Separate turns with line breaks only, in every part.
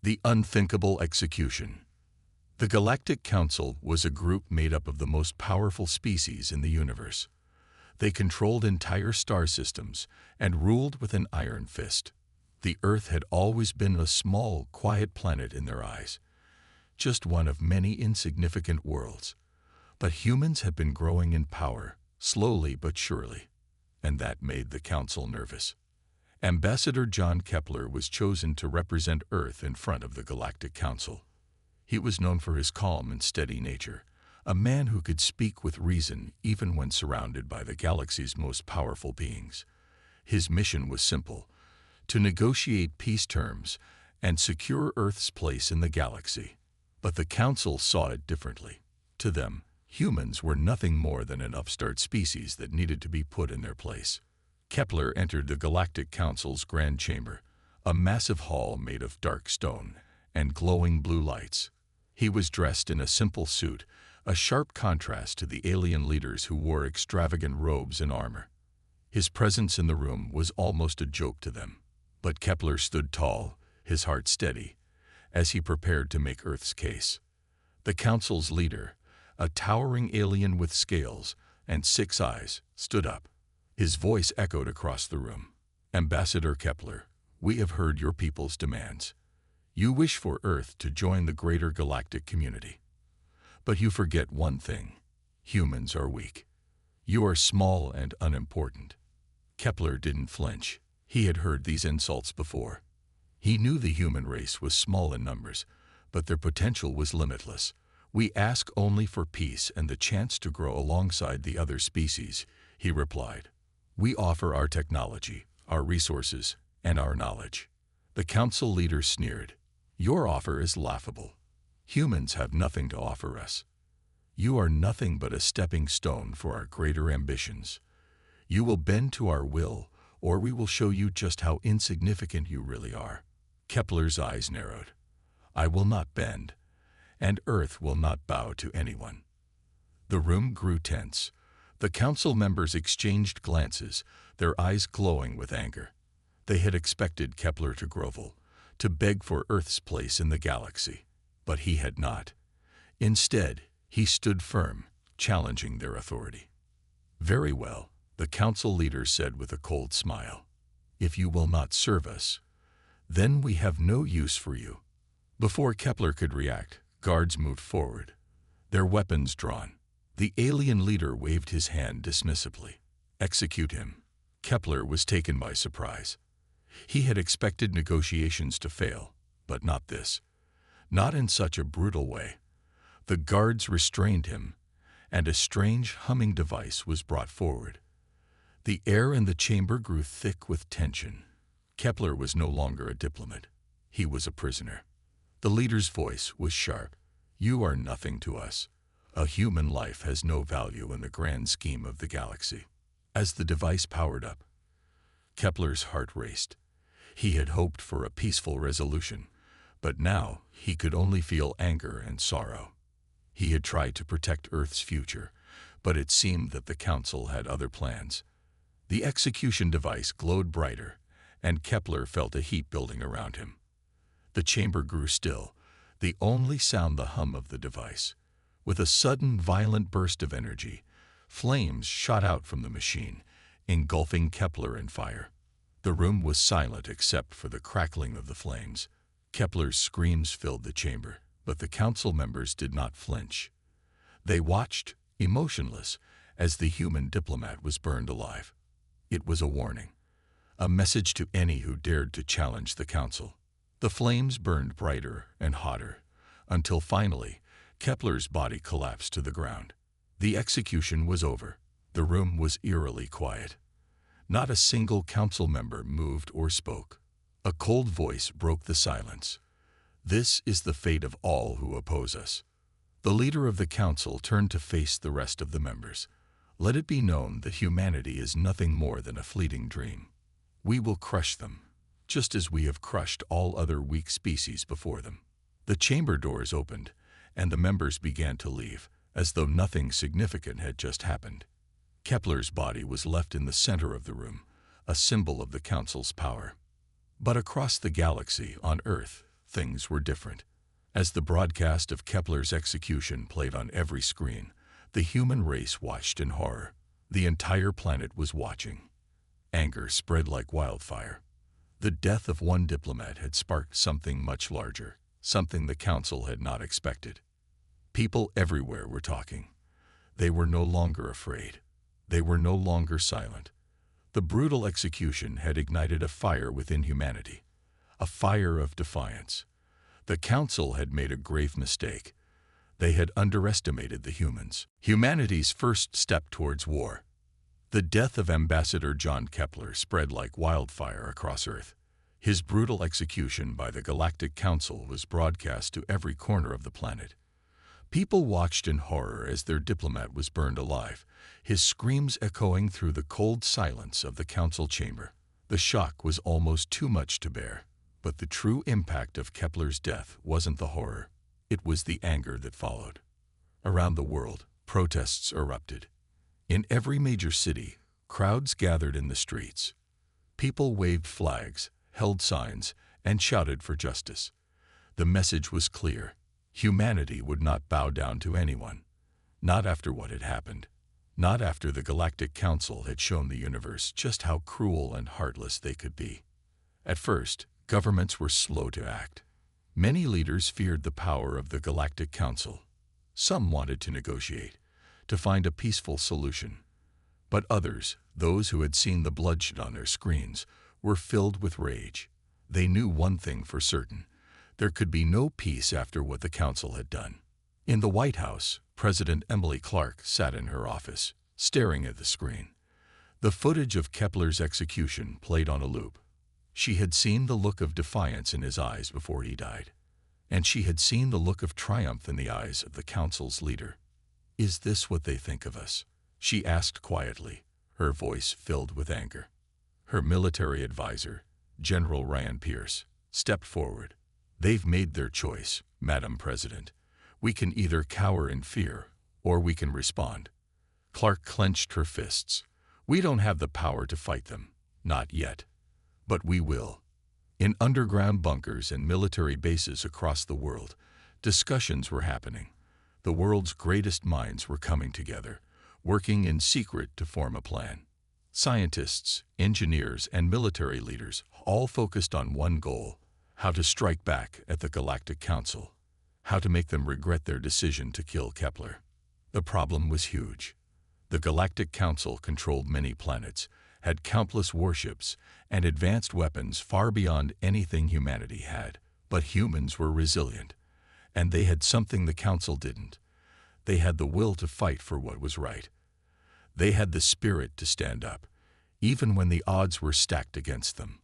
The unthinkable execution. The Galactic Council was a group made up of the most powerful species in the universe. They controlled entire star systems and ruled with an iron fist. The Earth had always been a small, quiet planet in their eyes, just one of many insignificant worlds. But humans had been growing in power, slowly but surely, and that made the Council nervous. Ambassador John Kepler was chosen to represent Earth in front of the Galactic Council. He was known for his calm and steady nature, a man who could speak with reason even when surrounded by the galaxy's most powerful beings. His mission was simple: to negotiate peace terms and secure Earth's place in the galaxy. But the Council saw it differently. To them, humans were nothing more than an upstart species that needed to be put in their place. Kepler entered the Galactic Council's grand chamber, a massive hall made of dark stone and glowing blue lights. He was dressed in a simple suit, a sharp contrast to the alien leaders who wore extravagant robes and armor. His presence in the room was almost a joke to them. But Kepler stood tall, his heart steady, as he prepared to make Earth's case. The Council's leader, a towering alien with scales and 6 eyes, stood up. His voice echoed across the room. "Ambassador Kepler, we have heard your people's demands. You wish for Earth to join the greater galactic community. But you forget one thing: humans are weak. You are small and unimportant." Kepler didn't flinch. He had heard these insults before. He knew the human race was small in numbers, but their potential was limitless. "We ask only for peace and the chance to grow alongside the other species," he replied. "We offer our technology, our resources, and our knowledge." The Council leader sneered. "Your offer is laughable. Humans have nothing to offer us. You are nothing but a stepping stone for our greater ambitions. You will bend to our will, or we will show you just how insignificant you really are." Kepler's eyes narrowed. "I will not bend, and Earth will not bow to anyone." The room grew tense. The Council members exchanged glances, their eyes glowing with anger. They had expected Kepler to grovel, to beg for Earth's place in the galaxy. But he had not. Instead, he stood firm, challenging their authority. "Very well," the Council leader said with a cold smile. "If you will not serve us, then we have no use for you." Before Kepler could react, guards moved forward, their weapons drawn. The alien leader waved his hand dismissively. "Execute him." Kepler was taken by surprise. He had expected negotiations to fail, but not this. Not in such a brutal way. The guards restrained him, and a strange humming device was brought forward. The air in the chamber grew thick with tension. Kepler was no longer a diplomat. He was a prisoner. The leader's voice was sharp. "You are nothing to us. A human life has no value in the grand scheme of the galaxy." As the device powered up, Kepler's heart raced. He had hoped for a peaceful resolution, but now he could only feel anger and sorrow. He had tried to protect Earth's future, but it seemed that the Council had other plans. The execution device glowed brighter, and Kepler felt a heat building around him. The chamber grew still, the only sound the hum of the device. With a sudden, violent burst of energy, flames shot out from the machine, engulfing Kepler in fire. The room was silent except for the crackling of the flames. Kepler's screams filled the chamber, but the Council members did not flinch. They watched, emotionless, as the human diplomat was burned alive. It was a warning, a message to any who dared to challenge the Council. The flames burned brighter and hotter, until finally, Kepler's body collapsed to the ground. The execution was over. The room was eerily quiet. Not a single Council member moved or spoke. A cold voice broke the silence. "This is the fate of all who oppose us." The leader of the Council turned to face the rest of the members. "Let it be known that humanity is nothing more than a fleeting dream. We will crush them, just as we have crushed all other weak species before them." The chamber doors opened, and the members began to leave, as though nothing significant had just happened. Kepler's body was left in the center of the room, a symbol of the Council's power. But across the galaxy, on Earth, things were different. As the broadcast of Kepler's execution played on every screen, the human race watched in horror. The entire planet was watching. Anger spread like wildfire. The death of one diplomat had sparked something much larger, something the Council had not expected. People everywhere were talking. They were no longer afraid. They were no longer silent. The brutal execution had ignited a fire within humanity, a fire of defiance. The Council had made a grave mistake. They had underestimated the humans. Humanity's first step towards war. The death of Ambassador John Kepler spread like wildfire across Earth. His brutal execution by the Galactic Council was broadcast to every corner of the planet. People watched in horror as their diplomat was burned alive, his screams echoing through the cold silence of the council chamber. The shock was almost too much to bear. But the true impact of Kepler's death wasn't the horror. It was the anger that followed. Around the world, protests erupted. In every major city, crowds gathered in the streets. People waved flags, held signs, and shouted for justice. The message was clear. Humanity would not bow down to anyone. Not after what had happened. Not after the Galactic Council had shown the universe just how cruel and heartless they could be. At first, governments were slow to act. Many leaders feared the power of the Galactic Council. Some wanted to negotiate, to find a peaceful solution. But others, those who had seen the bloodshed on their screens, were filled with rage. They knew one thing for certain. There could be no peace after what the Council had done. In the White House, President Emily Clark sat in her office, staring at the screen. The footage of Kepler's execution played on a loop. She had seen the look of defiance in his eyes before he died, and she had seen the look of triumph in the eyes of the Council's leader. "Is this what they think of us?" she asked quietly, her voice filled with anger. Her military advisor, General Ryan Pierce, stepped forward. "They've made their choice, Madam President. We can either cower in fear, or we can respond." Clark clenched her fists. "We don't have the power to fight them. Not yet. But we will." In underground bunkers and military bases across the world, discussions were happening. The world's greatest minds were coming together, working in secret to form a plan. Scientists, engineers, and military leaders all focused on one goal: how to strike back at the Galactic Council, how to make them regret their decision to kill Kepler. The problem was huge. The Galactic Council controlled many planets, had countless warships, and advanced weapons far beyond anything humanity had. But humans were resilient, and they had something the Council didn't. They had the will to fight for what was right. They had the spirit to stand up, even when the odds were stacked against them.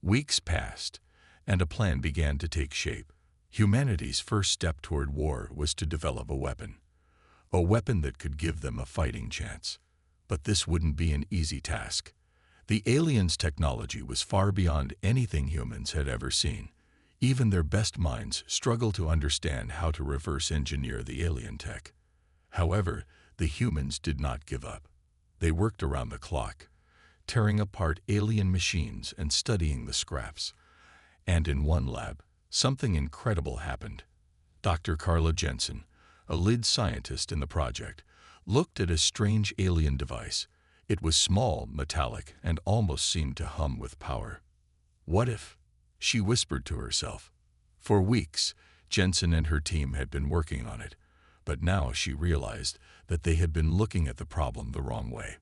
Weeks passed, and a plan began to take shape. Humanity's first step toward war was to develop a weapon that could give them a fighting chance. But this wouldn't be an easy task. The aliens' technology was far beyond anything humans had ever seen. Even their best minds struggled to understand how to reverse engineer the alien tech. However, the humans did not give up. They worked around the clock, tearing apart alien machines and studying the scraps. And in one lab, something incredible happened. Dr. Carla Jensen, a lead scientist in the project, looked at a strange alien device. It was small, metallic, and almost seemed to hum with power. "What if?" she whispered to herself. For weeks, Jensen and her team had been working on it, but now she realized that they had been looking at the problem the wrong way.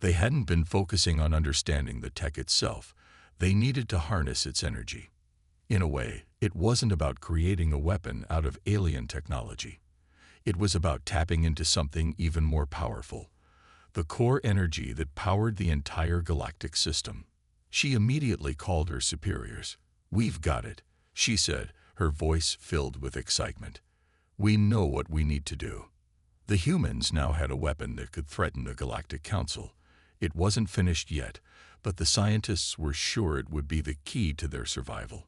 They hadn't been focusing on understanding the tech itself. They needed to harness its energy. In a way, it wasn't about creating a weapon out of alien technology. It was about tapping into something even more powerful, the core energy that powered the entire galactic system. She immediately called her superiors. "We've got it," she said, her voice filled with excitement. "We know what we need to do." The humans now had a weapon that could threaten the Galactic Council. It wasn't finished yet, but the scientists were sure it would be the key to their survival.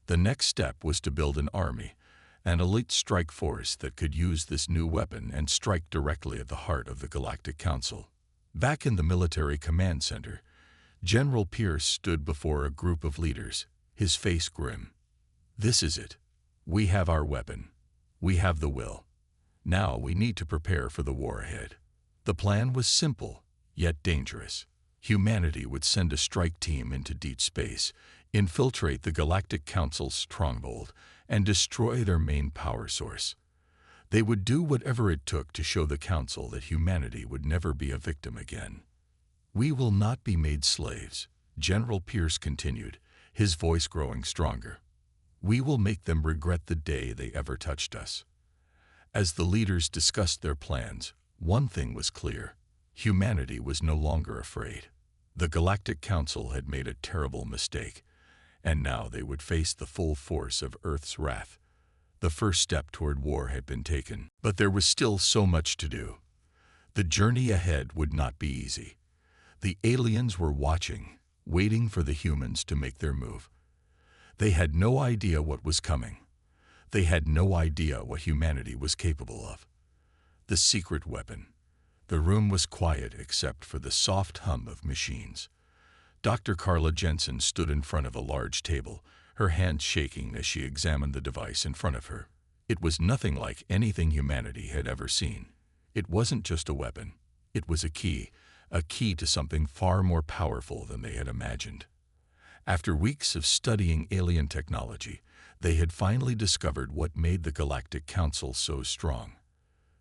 The next step was to build an army, an elite strike force that could use this new weapon and strike directly at the heart of the Galactic Council. Back in the military command center, General Pierce stood before a group of leaders, his face grim. This is it. We have our weapon. We have the will. Now we need to prepare for the war ahead. The plan was simple, yet dangerous. Humanity would send a strike team into deep space, infiltrate the Galactic Council's stronghold, and destroy their main power source. They would do whatever it took to show the Council that humanity would never be a victim again. We will not be made slaves, General Pierce continued, his voice growing stronger. We will make them regret the day they ever touched us. As the leaders discussed their plans, one thing was clear. Humanity was no longer afraid. The Galactic Council had made a terrible mistake, and now they would face the full force of Earth's wrath. The first step toward war had been taken, but there was still so much to do. The journey ahead would not be easy. The aliens were watching, waiting for the humans to make their move. They had no idea what was coming. They had no idea what humanity was capable of. The secret weapon. The room was quiet except for the soft hum of machines. Dr. Carla Jensen stood in front of a large table, her hands shaking as she examined the device in front of her. It was nothing like anything humanity had ever seen. It wasn't just a weapon. It was a key to something far more powerful than they had imagined. After weeks of studying alien technology, they had finally discovered what made the Galactic Council so strong.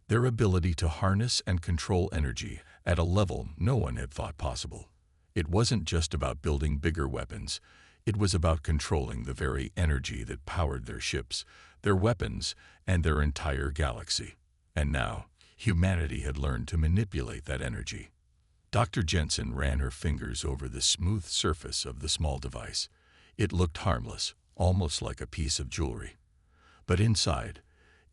Their ability to harness and control energy at a level no one had thought possible. It wasn't just about building bigger weapons. It was about controlling the very energy that powered their ships, their weapons, and their entire galaxy. And now, humanity had learned to manipulate that energy. Dr. Jensen ran her fingers over the smooth surface of the small device. It looked harmless, almost like a piece of jewelry. But inside,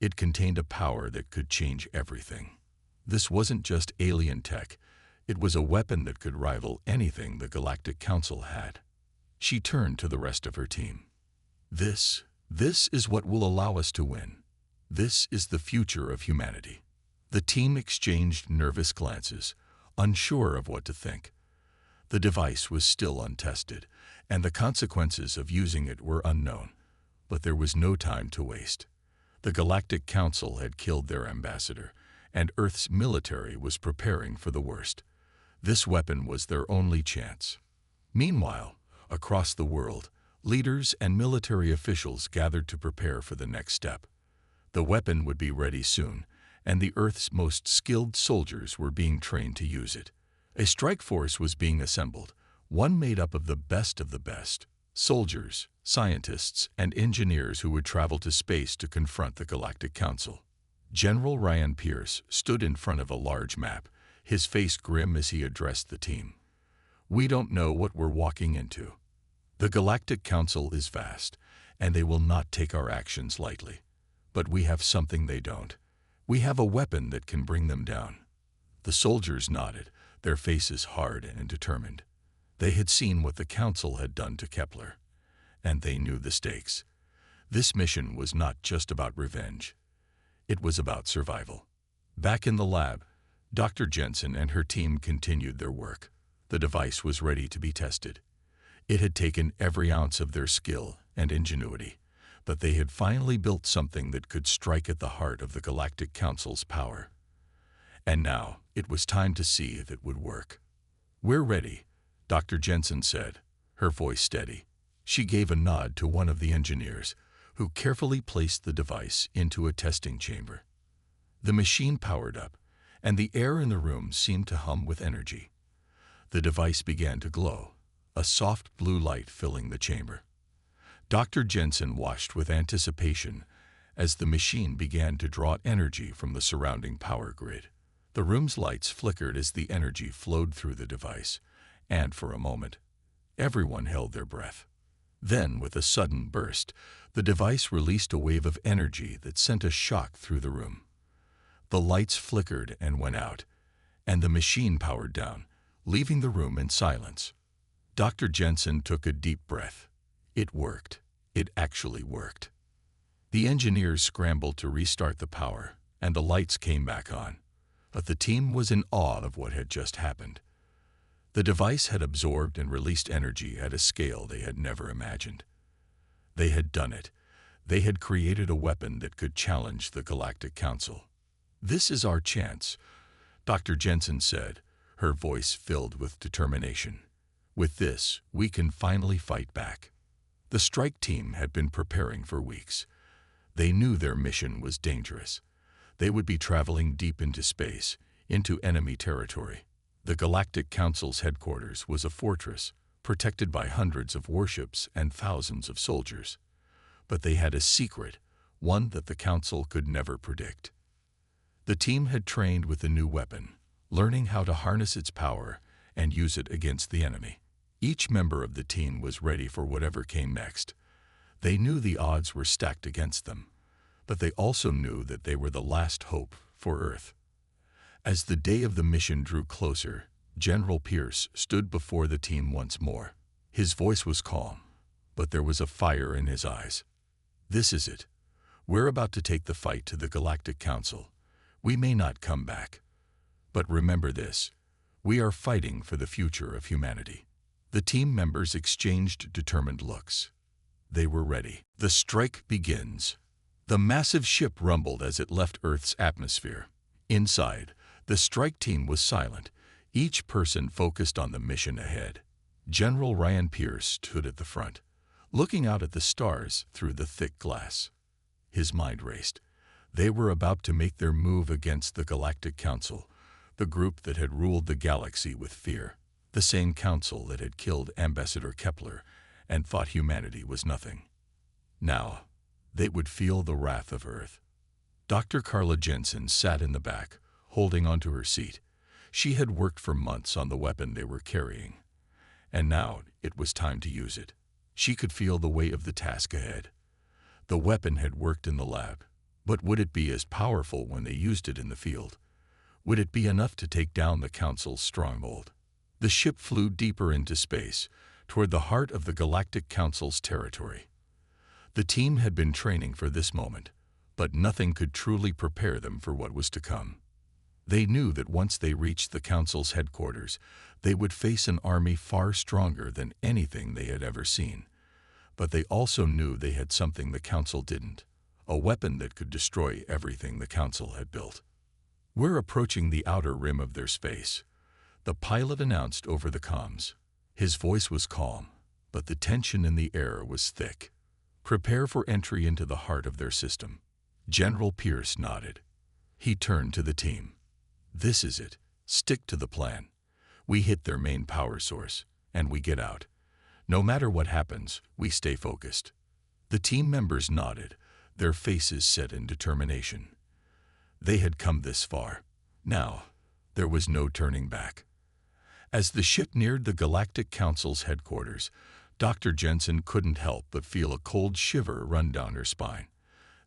it contained a power that could change everything. This wasn't just alien tech. It was a weapon that could rival anything the Galactic Council had. She turned to the rest of her team. This is what will allow us to win. This is the future of humanity. The team exchanged nervous glances, unsure of what to think. The device was still untested, and the consequences of using it were unknown. But there was no time to waste. The Galactic Council had killed their ambassador, and Earth's military was preparing for the worst. This weapon was their only chance. Meanwhile, across the world, leaders and military officials gathered to prepare for the next step. The weapon would be ready soon, and the Earth's most skilled soldiers were being trained to use it. A strike force was being assembled, one made up of the best, soldiers, scientists, and engineers who would travel to space to confront the Galactic Council. General Ryan Pierce stood in front of a large map, his face grim as he addressed the team. We don't know what we're walking into. The Galactic Council is vast, and they will not take our actions lightly. But we have something they don't. We have a weapon that can bring them down. The soldiers nodded, their faces hard and determined. They had seen what the Council had done to Kepler, and they knew the stakes. This mission was not just about revenge. It was about survival. Back in the lab, Dr. Jensen and her team continued their work. The device was ready to be tested. It had taken every ounce of their skill and ingenuity, but they had finally built something that could strike at the heart of the Galactic Council's power. And now, it was time to see if it would work. We're ready, Dr. Jensen said, her voice steady. She gave a nod to one of the engineers, who carefully placed the device into a testing chamber. The machine powered up, and the air in the room seemed to hum with energy. The device began to glow, a soft blue light filling the chamber. Dr. Jensen watched with anticipation as the machine began to draw energy from the surrounding power grid. The room's lights flickered as the energy flowed through the device, and for a moment, everyone held their breath. Then, with a sudden burst, the device released a wave of energy that sent a shock through the room. The lights flickered and went out, and the machine powered down, leaving the room in silence. Dr. Jensen took a deep breath. It worked. It actually worked. The engineers scrambled to restart the power, and the lights came back on. But the team was in awe of what had just happened. The device had absorbed and released energy at a scale they had never imagined. They had done it. They had created a weapon that could challenge the Galactic Council. "This is our chance," Dr. Jensen said, her voice filled with determination. "With this, we can finally fight back." The strike team had been preparing for weeks. They knew their mission was dangerous. They would be traveling deep into space, into enemy territory. The Galactic Council's headquarters was a fortress, protected by hundreds of warships and thousands of soldiers. But they had a secret, one that the Council could never predict. The team had trained with the new weapon, learning how to harness its power and use it against the enemy. Each member of the team was ready for whatever came next. They knew the odds were stacked against them, but they also knew that they were the last hope for Earth. As the day of the mission drew closer, General Pierce stood before the team once more. His voice was calm, but there was a fire in his eyes. "This is it. We're about to take the fight to the Galactic Council. We may not come back. But remember this, we are fighting for the future of humanity." The team members exchanged determined looks. They were ready. The strike begins. The massive ship rumbled as it left Earth's atmosphere. Inside, the strike team was silent, each person focused on the mission ahead. General Ryan Pierce stood at the front, looking out at the stars through the thick glass. His mind raced. They were about to make their move against the Galactic Council, the group that had ruled the galaxy with fear, the same council that had killed Ambassador Kepler and thought humanity was nothing. Now, they would feel the wrath of Earth. Dr. Carla Jensen sat in the back, holding onto her seat. She had worked for months on the weapon they were carrying, and now it was time to use it. She could feel the weight of the task ahead. The weapon had worked in the lab, but would it be as powerful when they used it in the field? Would it be enough to take down the Council's stronghold? The ship flew deeper into space, toward the heart of the Galactic Council's territory. The team had been training for this moment, but nothing could truly prepare them for what was to come. They knew that once they reached the Council's headquarters, they would face an army far stronger than anything they had ever seen. But they also knew they had something the Council didn't, a weapon that could destroy everything the Council had built. "We're approaching the outer rim of their space," the pilot announced over the comms. His voice was calm, but the tension in the air was thick. "Prepare for entry into the heart of their system." General Pierce nodded. He turned to the team. "This is it. Stick to the plan. We hit their main power source, and we get out. No matter what happens, we stay focused." The team members nodded, their faces set in determination. They had come this far. Now, there was no turning back. As the ship neared the Galactic Council's headquarters, Dr. Jensen couldn't help but feel a cold shiver run down her spine.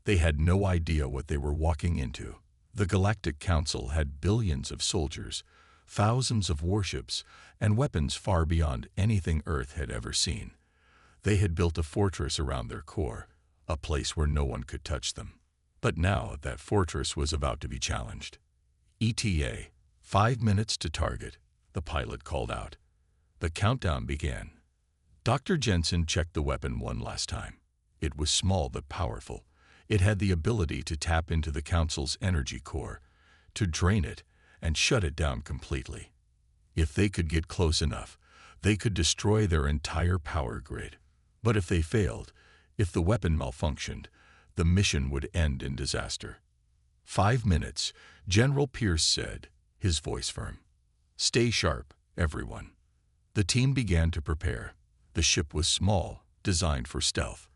They had no idea what they were walking into. The Galactic Council had billions of soldiers, thousands of warships, and weapons far beyond anything Earth had ever seen. They had built a fortress around their core, a place where no one could touch them. But now that fortress was about to be challenged. "ETA, 5 minutes to target," the pilot called out. The countdown began. Dr. Jensen checked the weapon one last time. It was small but powerful. It had the ability to tap into the Council's energy core, to drain it and shut it down completely. If they could get close enough, they could destroy their entire power grid. But if they failed, if the weapon malfunctioned, the mission would end in disaster. 5 minutes, General Pierce said, his voice firm. "Stay sharp, everyone." The team began to prepare. The ship was small, designed for stealth.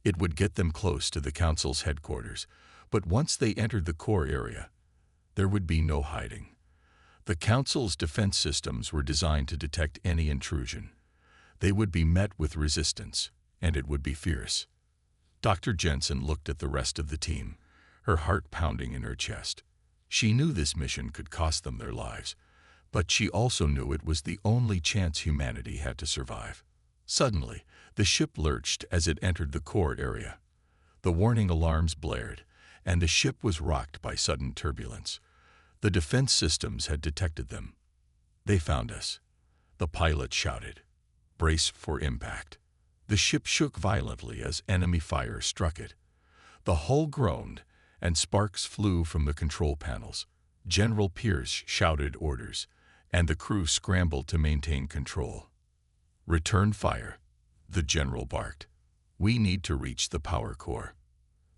It would get them close to the Council's headquarters, but once they entered the core area, there would be no hiding. The Council's defense systems were designed to detect any intrusion. They would be met with resistance, and it would be fierce. Dr. Jensen looked at the rest of the team, her heart pounding in her chest. She knew this mission could cost them their lives, but she also knew it was the only chance humanity had to survive. Suddenly, the ship lurched as it entered the core area. The warning alarms blared, and the ship was rocked by sudden turbulence. The defense systems had detected them. "They found us," the pilot shouted. "Brace for impact." The ship shook violently as enemy fire struck it. The hull groaned, and sparks flew from the control panels. General Pierce shouted orders, and the crew scrambled to maintain control. "Return fire," the general barked. "We need to reach the power core."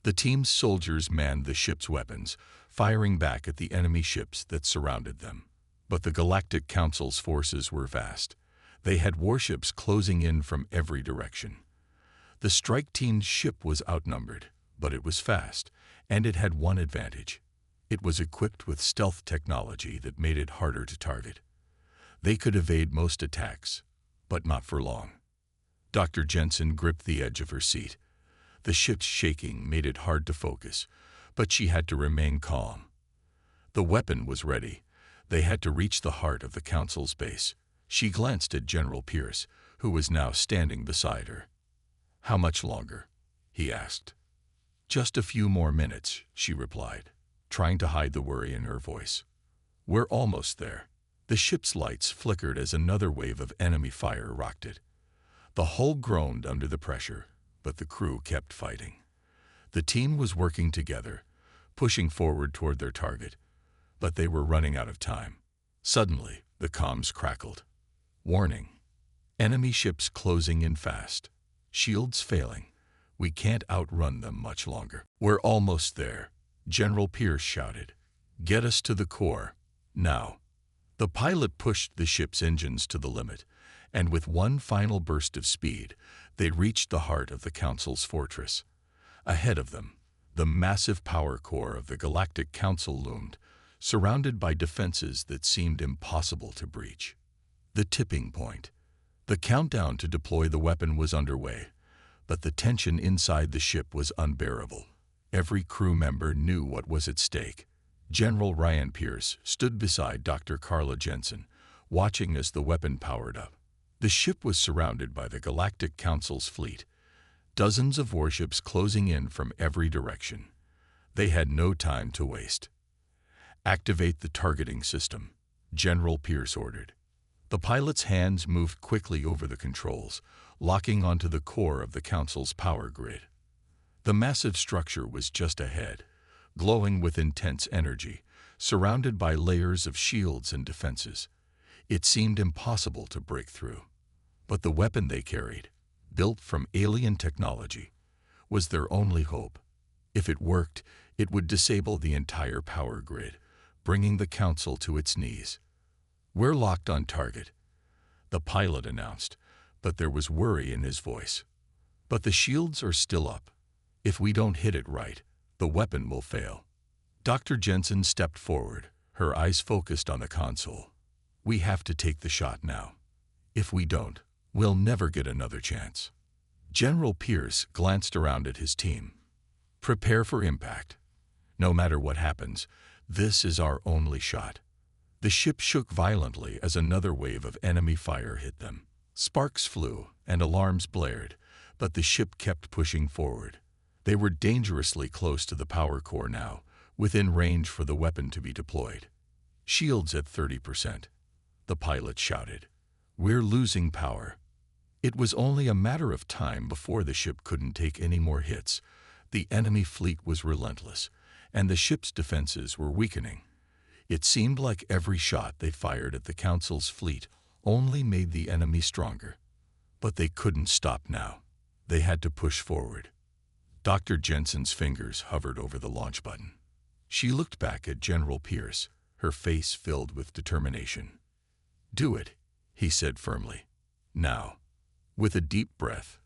The team's soldiers manned the ship's weapons, firing back at the enemy ships that surrounded them. But the Galactic Council's forces were vast. They had warships closing in from every direction. The strike team's ship was outnumbered, but it was fast, and it had one advantage. It was equipped with stealth technology that made it harder to target. They could evade most attacks, but not for long. Dr. Jensen gripped the edge of her seat. The ship's shaking made it hard to focus, but she had to remain calm. The weapon was ready. They had to reach the heart of the Council's base. She glanced at General Pierce, who was now standing beside her. "How much longer?" he asked. "Just a few more minutes," she replied, trying to hide the worry in her voice. "We're almost there." The ship's lights flickered as another wave of enemy fire rocked it. The hull groaned under the pressure, but the crew kept fighting. The team was working together, pushing forward toward their target, but they were running out of time. Suddenly, the comms crackled. "Warning. Enemy ships closing in fast. Shields failing. We can't outrun them much longer." "We're almost there," General Pierce shouted. "Get us to the core, now." The pilot pushed the ship's engines to the limit, and with one final burst of speed, they reached the heart of the Council's fortress. Ahead of them, the massive power core of the Galactic Council loomed, surrounded by defenses that seemed impossible to breach. The tipping point. The countdown to deploy the weapon was underway, but the tension inside the ship was unbearable. Every crew member knew what was at stake. General Ryan Pierce stood beside Dr. Carla Jensen, watching as the weapon powered up. The ship was surrounded by the Galactic Council's fleet, dozens of warships closing in from every direction. They had no time to waste. "Activate the targeting system," General Pierce ordered. The pilot's hands moved quickly over the controls, locking onto the core of the Council's power grid. The massive structure was just ahead, glowing with intense energy, surrounded by layers of shields and defenses. It seemed impossible to break through. But the weapon they carried, built from alien technology, was their only hope. If it worked, it would disable the entire power grid, bringing the Council to its knees. "We're locked on target," the pilot announced, but there was worry in his voice. "But the shields are still up. If we don't hit it right, the weapon will fail." Dr. Jensen stepped forward, her eyes focused on the console. "We have to take the shot now. If we don't, we'll never get another chance." General Pierce glanced around at his team. "Prepare for impact. No matter what happens, this is our only shot." The ship shook violently as another wave of enemy fire hit them. Sparks flew and alarms blared, but the ship kept pushing forward. They were dangerously close to the power core now, within range for the weapon to be deployed. "Shields at 30%, the pilot shouted. "We're losing power." It was only a matter of time before the ship couldn't take any more hits. The enemy fleet was relentless, and the ship's defenses were weakening. It seemed like every shot they fired at the Council's fleet only made the enemy stronger. But they couldn't stop now. They had to push forward. Dr. Jensen's fingers hovered over the launch button. She looked back at General Pierce, her face filled with determination. "Do it," he said firmly. "Now." With a deep breath,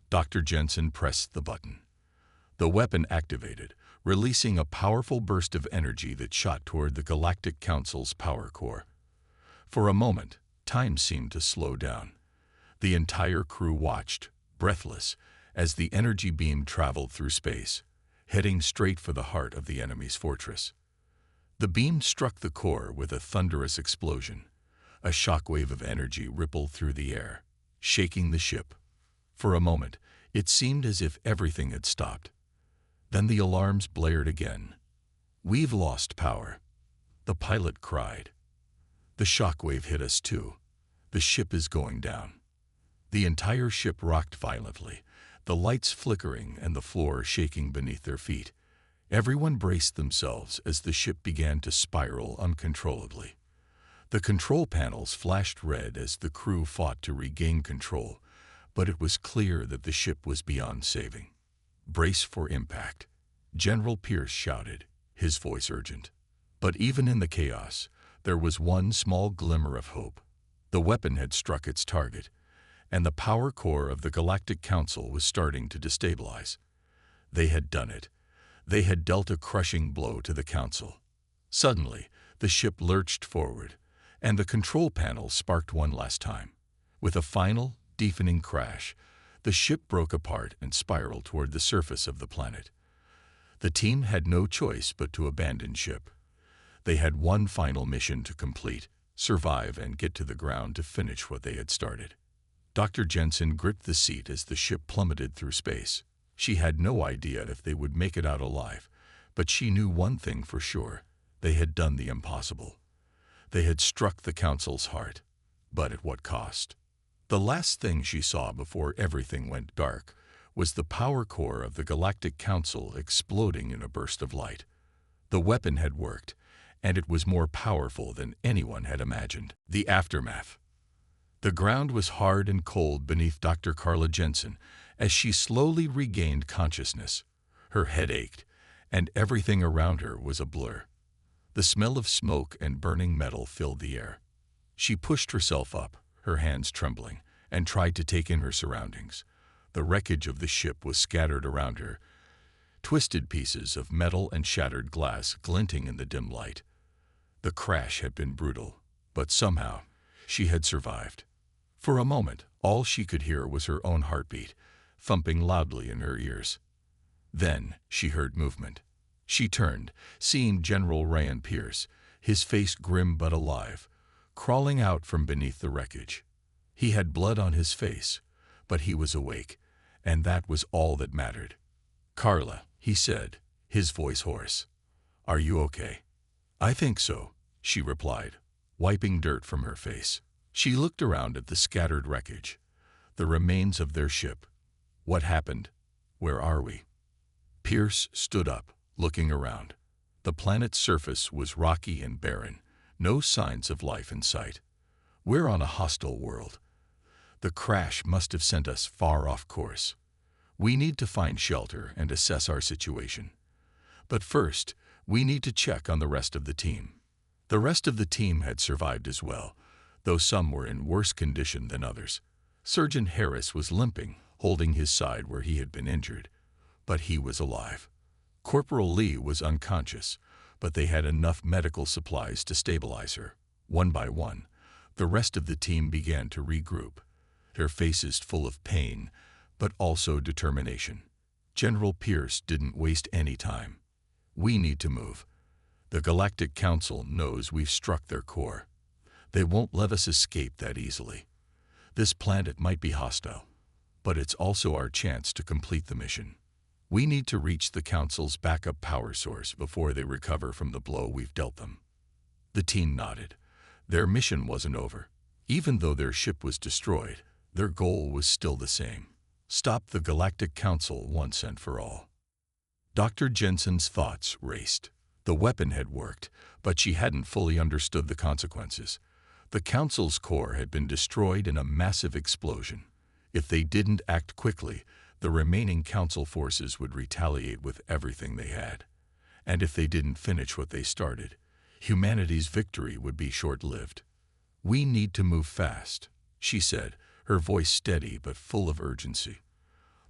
Dr. Jensen pressed the button. The weapon activated, releasing a powerful burst of energy that shot toward the Galactic Council's power core. For a moment, time seemed to slow down. The entire crew watched, breathless, as the energy beam traveled through space, heading straight for the heart of the enemy's fortress. The beam struck the core with a thunderous explosion. A shockwave of energy rippled through the air, shaking the ship. For a moment, it seemed as if everything had stopped. Then the alarms blared again. "We've lost power," the pilot cried. "The shockwave hit us too. The ship is going down." The entire ship rocked violently. the lights flickering and the floor shaking beneath their feet. Everyone braced themselves as the ship began to spiral uncontrollably. The control panels flashed red as the crew fought to regain control, but it was clear that the ship was beyond saving. "Brace for impact," General Pierce shouted, his voice urgent. But even in the chaos, there was one small glimmer of hope. The weapon had struck its target, and the power core of the Galactic Council was starting to destabilize. They had done it. They had dealt a crushing blow to the Council. Suddenly, the ship lurched forward, and the control panel sparked one last time. With a final, deafening crash, the ship broke apart and spiraled toward the surface of the planet. The team had no choice but to abandon ship. They had one final mission to complete: survive and get to the ground to finish what they had started. Dr. Jensen gripped the seat as the ship plummeted through space. She had no idea if they would make it out alive, but she knew one thing for sure: they had done the impossible. They had struck the Council's heart, but at what cost? The last thing she saw before everything went dark was the power core of the Galactic Council exploding in a burst of light. The weapon had worked, and it was more powerful than anyone had imagined. The aftermath. The ground was hard and cold beneath Dr. Carla Jensen as she slowly regained consciousness. Her head ached, and everything around her was a blur. The smell of smoke and burning metal filled the air. She pushed herself up, her hands trembling, and tried to take in her surroundings. The wreckage of the ship was scattered around her, twisted pieces of metal and shattered glass glinting in the dim light. The crash had been brutal, but somehow she had survived. For a moment, all she could hear was her own heartbeat, thumping loudly in her ears. Then she heard movement. She turned, seeing General Ryan Pierce, his face grim but alive, crawling out from beneath the wreckage. He had blood on his face, but he was awake, and that was all that mattered. "Carla," he said, his voice hoarse. "Are you okay?" "I think so," she replied, wiping dirt from her face. She looked around at the scattered wreckage, the remains of their ship. "What happened? Where are we?" Pierce stood up, looking around. The planet's surface was rocky and barren, no signs of life in sight. "We're on a hostile world. The crash must have sent us far off course. We need to find shelter and assess our situation. But first, we need to check on the rest of the team." The rest of the team had survived as well, though some were in worse condition than others. Surgeon Harris was limping, holding his side where he had been injured, but he was alive. Corporal Lee was unconscious, but they had enough medical supplies to stabilize her. One by one, the rest of the team began to regroup, their faces full of pain, but also determination. General Pierce didn't waste any time. "We need to move. The Galactic Council knows we've struck their core. They won't let us escape that easily. This planet might be hostile, but it's also our chance to complete the mission. We need to reach the Council's backup power source before they recover from the blow we've dealt them." The team nodded. Their mission wasn't over. Even though their ship was destroyed, their goal was still the same: stop the Galactic Council once and for all. Dr. Jensen's thoughts raced. The weapon had worked, but she hadn't fully understood the consequences. The Council's core had been destroyed in a massive explosion. If they didn't act quickly, the remaining Council forces would retaliate with everything they had. And if they didn't finish what they started, humanity's victory would be short-lived. "We need to move fast," she said, her voice steady but full of urgency.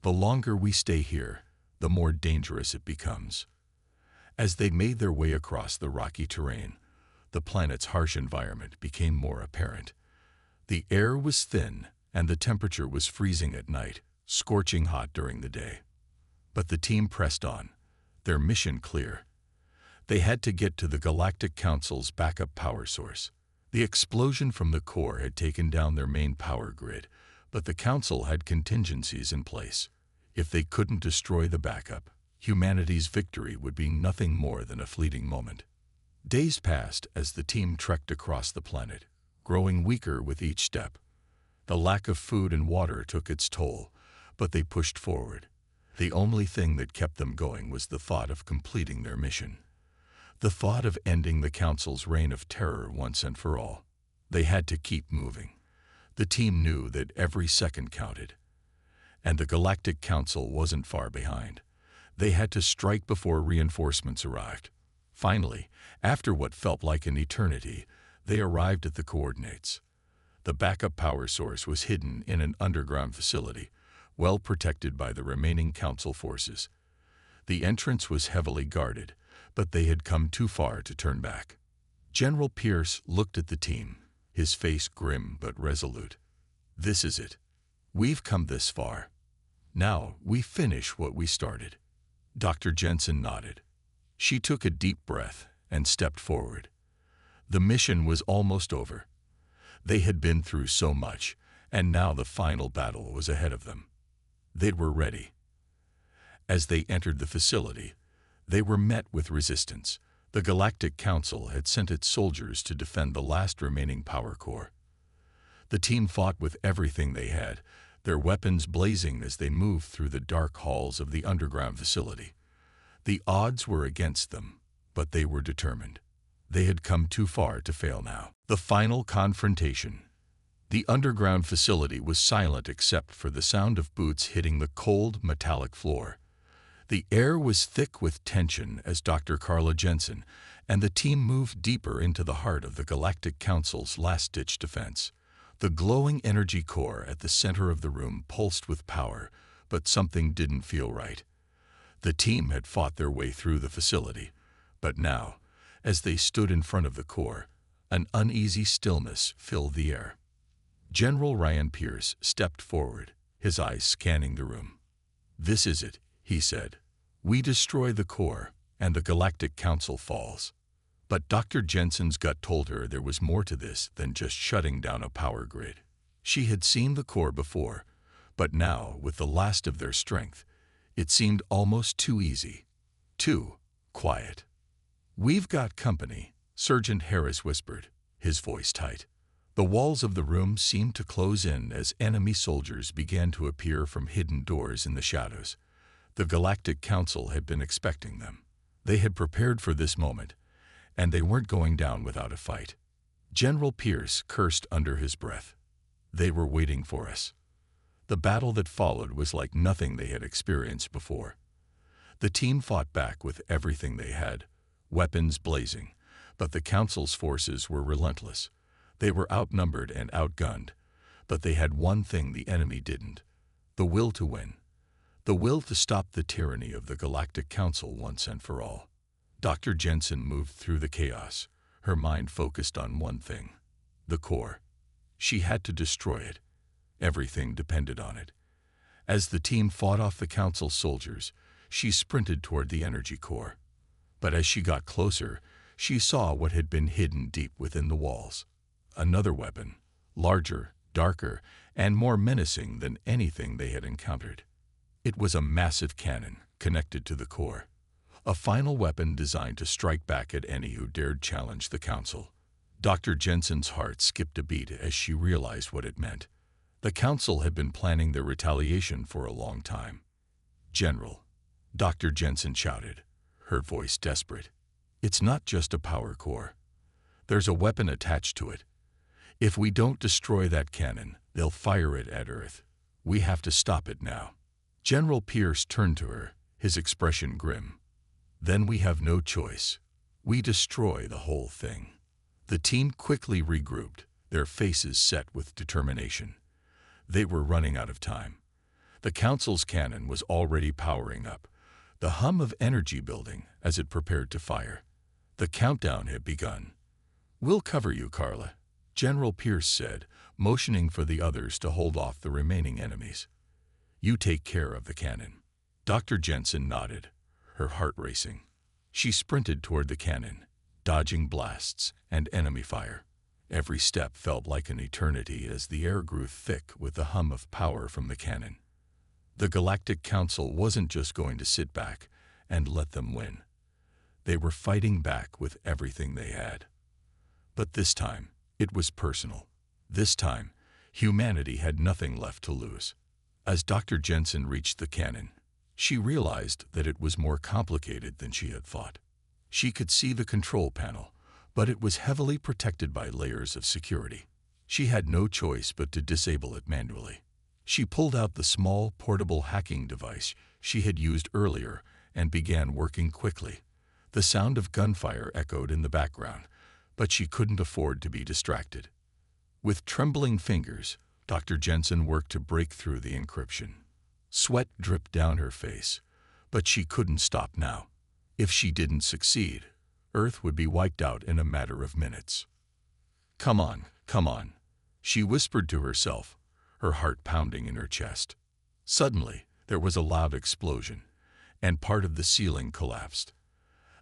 "The longer we stay here, the more dangerous it becomes." As they made their way across the rocky terrain, the planet's harsh environment became more apparent. The air was thin, and the temperature was freezing at night, scorching hot during the day. But the team pressed on, their mission clear. They had to get to the Galactic Council's backup power source. The explosion from the core had taken down their main power grid, but the Council had contingencies in place. If they couldn't destroy the backup, humanity's victory would be nothing more than a fleeting moment. Days passed as the team trekked across the planet, growing weaker with each step. The lack of food and water took its toll, but they pushed forward. The only thing that kept them going was the thought of completing their mission. The thought of ending the Council's reign of terror once and for all. They had to keep moving. The team knew that every second counted. And the Galactic Council wasn't far behind. They had to strike before reinforcements arrived. Finally, after what felt like an eternity, they arrived at the coordinates. The backup power source was hidden in an underground facility, well protected by the remaining Council forces. The entrance was heavily guarded, but they had come too far to turn back. General Pierce looked at the team, his face grim but resolute. "This is it. We've come this far. Now we finish what we started." Dr. Jensen nodded. She took a deep breath and stepped forward. The mission was almost over. They had been through so much, and now the final battle was ahead of them. They were ready. As they entered the facility, they were met with resistance. The Galactic Council had sent its soldiers to defend the last remaining power core. The team fought with everything they had, their weapons blazing as they moved through the dark halls of the underground facility. The odds were against them, but they were determined. They had come too far to fail now. The final confrontation. The underground facility was silent except for the sound of boots hitting the cold, metallic floor. The air was thick with tension as Dr. Carla Jensen and the team moved deeper into the heart of the Galactic Council's last-ditch defense. The glowing energy core at the center of the room pulsed with power, but something didn't feel right. The team had fought their way through the facility, but now, as they stood in front of the core, an uneasy stillness filled the air. General Ryan Pierce stepped forward, his eyes scanning the room. "This is it," he said. "We destroy the core, and the Galactic Council falls." But Dr. Jensen's gut told her there was more to this than just shutting down a power grid. She had seen the core before, but now, with the last of their strength, it seemed almost too easy, too quiet. "We've got company," Sergeant Harris whispered, his voice tight. The walls of the room seemed to close in as enemy soldiers began to appear from hidden doors in the shadows. The Galactic Council had been expecting them. They had prepared for this moment, and they weren't going down without a fight. General Pierce cursed under his breath. They were waiting for us. The battle that followed was like nothing they had experienced before. The team fought back with everything they had, weapons blazing, but the Council's forces were relentless. They were outnumbered and outgunned, but they had one thing the enemy didn't: the will to win. The will to stop the tyranny of the Galactic Council once and for all. Dr. Jensen moved through the chaos, her mind focused on one thing: the core. She had to destroy it. Everything depended on it. As the team fought off the Council soldiers, she sprinted toward the energy core. But as she got closer, she saw what had been hidden deep within the walls. Another weapon, larger, darker, and more menacing than anything they had encountered. It was a massive cannon connected to the core. A final weapon designed to strike back at any who dared challenge the Council. Dr. Jensen's heart skipped a beat as she realized what it meant. The Council had been planning their retaliation for a long time. "General," Dr. Jensen shouted, her voice desperate, "it's not just a power core. There's a weapon attached to it. If we don't destroy that cannon, they'll fire it at Earth. We have to stop it now." General Pierce turned to her, his expression grim. "Then we have no choice. We destroy the whole thing." The team quickly regrouped, their faces set with determination. They were running out of time. The Council's cannon was already powering up, the hum of energy building as it prepared to fire. The countdown had begun. "We'll cover you, Carla," General Pierce said, motioning for the others to hold off the remaining enemies. "You take care of the cannon." Dr. Jensen nodded, her heart racing. She sprinted toward the cannon, dodging blasts and enemy fire. Every step felt like an eternity as the air grew thick with the hum of power from the cannon. The Galactic Council wasn't just going to sit back and let them win. They were fighting back with everything they had. But this time, it was personal. This time, humanity had nothing left to lose. As Dr. Jensen reached the cannon, she realized that it was more complicated than she had thought. She could see the control panel, but it was heavily protected by layers of security. She had no choice but to disable it manually. She pulled out the small, portable hacking device she had used earlier and began working quickly. The sound of gunfire echoed in the background, but she couldn't afford to be distracted. With trembling fingers, Dr. Jensen worked to break through the encryption. Sweat dripped down her face, but she couldn't stop now. If she didn't succeed, Earth would be wiped out in a matter of minutes. "Come on, come on," she whispered to herself, her heart pounding in her chest. Suddenly, there was a loud explosion, and part of the ceiling collapsed.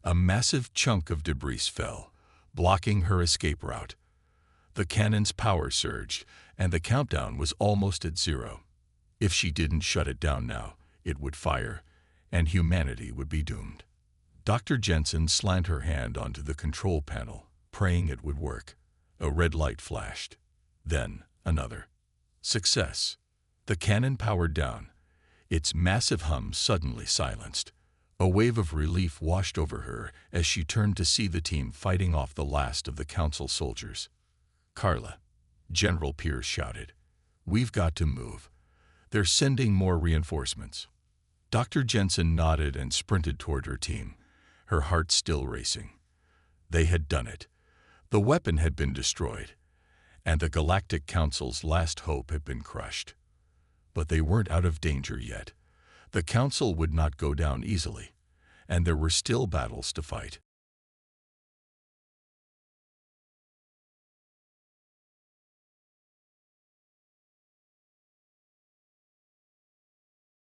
A massive chunk of debris fell, blocking her escape route. The cannon's power surged, and the countdown was almost at 0. If she didn't shut it down now, it would fire, and humanity would be doomed. Dr. Jensen slammed her hand onto the control panel, praying it would work. A red light flashed. Then, another. Success. The cannon powered down, its massive hum suddenly silenced. A wave of relief washed over her as she turned to see the team fighting off the last of the council soldiers. "Carla," General Pierce shouted, "we've got to move. They're sending more reinforcements." Dr. Jensen nodded and sprinted toward her team, her heart still racing. They had done it. The weapon had been destroyed, and the Galactic Council's last hope had been crushed. But they weren't out of danger yet. The Council would not go down easily, and there were still battles to fight.